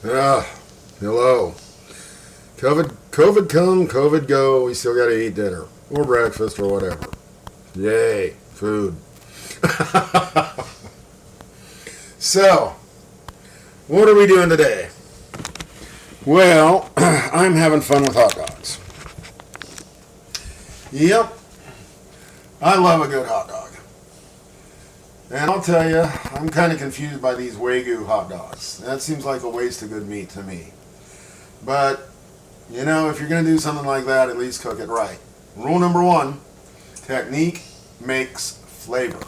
Ah, hello. COVID come, COVID go. We still got to eat dinner or breakfast or whatever. Yay, food. So, what are we doing today? Well, I'm having fun with hot dogs. Yep, I love a good hot dog. And I'll tell you, I'm kind of confused by these Wagyu hot dogs. That seems like a waste of good meat to me. But, you know, if you're going to do something like that, at least cook it right. Rule number one, technique makes flavor.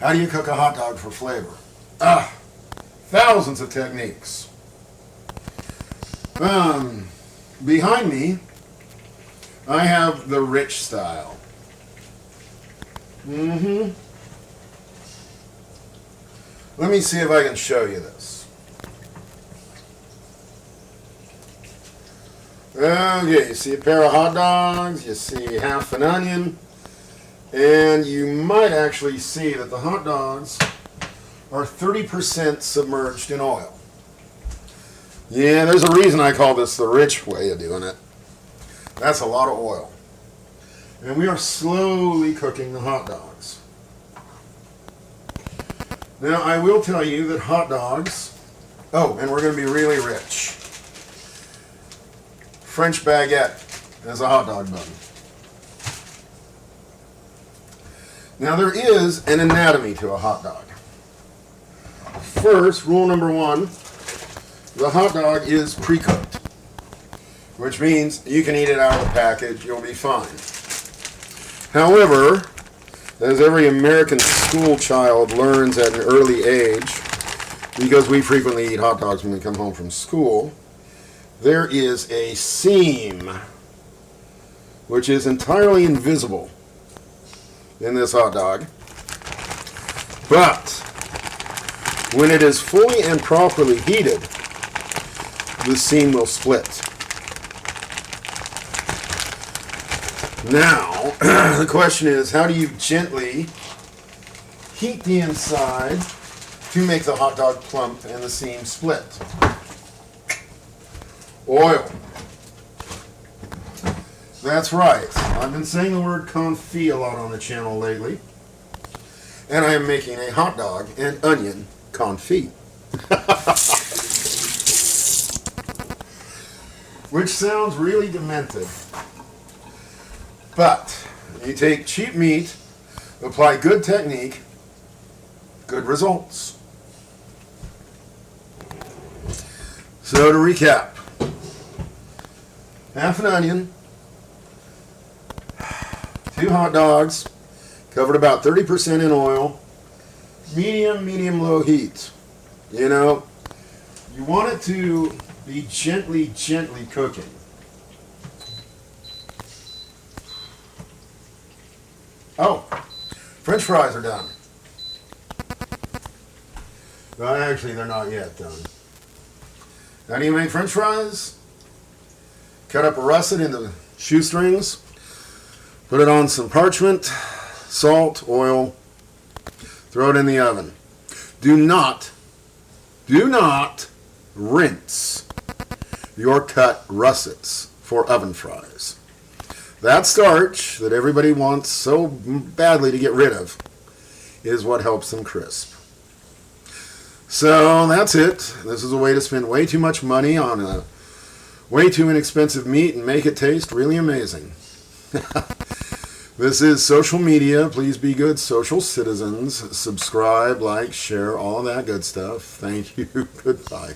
How do you cook a hot dog for flavor? Thousands of techniques. Behind me, I have the rich style. Let me see if I can show you this. Okay, you see a pair of hot dogs, you see half an onion, and you might actually see that the hot dogs are 30% submerged in oil. Yeah, there's a reason I call this the rich way of doing it. That's a lot of oil. And we are slowly cooking the hot dogs. Now, I will tell you that hot dogs, and we're going to be really rich. French baguette as a hot dog bun. Now, there is an anatomy to a hot dog. First, rule number one, the hot dog is pre-cooked, which means you can eat it out of the package, you'll be fine. However, as every American school child learns at an early age, because we frequently eat hot dogs when we come home from school, there is a seam which is entirely invisible in this hot dog. But when it is fully and properly heated, the seam will split. Now, the question is, how do you gently heat the inside to make the hot dog plump and the seam split? Oil. That's right. I've been saying the word confit a lot on the channel lately. And I am making a hot dog and onion confit. Which sounds really demented. But you take cheap meat, apply good technique, good results. So to recap, half an onion, 2 hot dogs, covered about 30% in oil, medium-low heat. You know, you want it to be gently cooking. French fries are done. Well, actually, they're not yet done. How do you make French fries? Cut up a russet into shoestrings. Put it on some parchment, salt, oil. Throw it in the oven. Do not rinse your cut russets for oven fries. That starch that everybody wants so badly to get rid of is what helps them crisp. So that's it. This is a way to spend way too much money on a way too inexpensive meat and make it taste really amazing. This is social media. Please be good social citizens. Subscribe, like, share, all of that good stuff. Thank you. Goodbye.